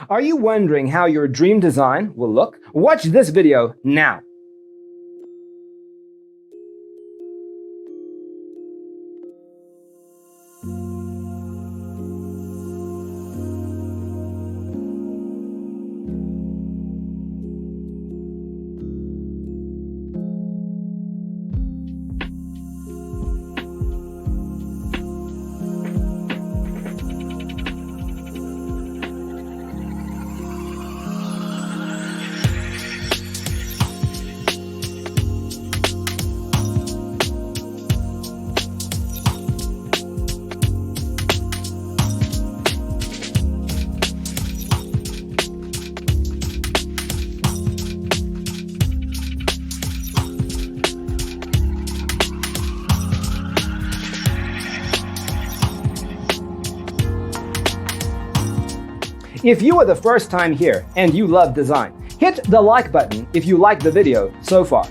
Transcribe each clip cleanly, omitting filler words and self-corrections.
Are you wondering how your dream design will look? Watch this video now. If you are the first time here and you love design, hit the like button if you like the video so far.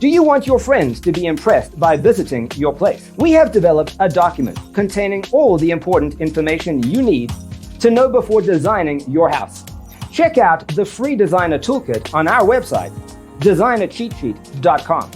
Do you want your friends to be impressed by visiting your place? We have developed a document containing all the important information you need to know before designing your house. Check out the free designer toolkit on our website, designercheatsheet.com.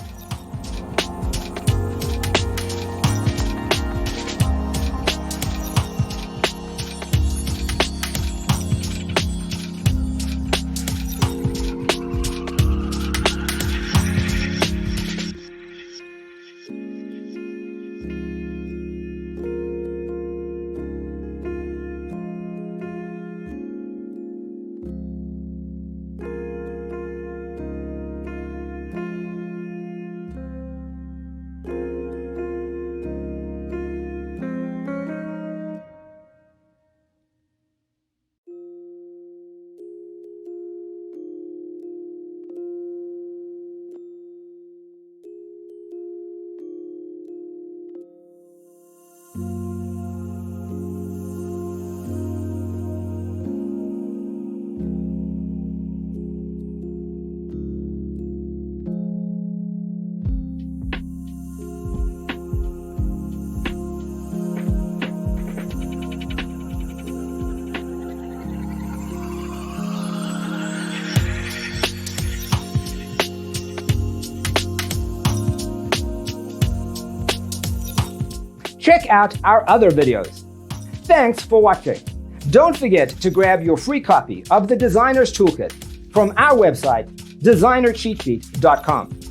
Check out our other videos. Thanks for watching. Don't forget to grab your free copy of the Designer's Toolkit from our website, designercheatsheet.com.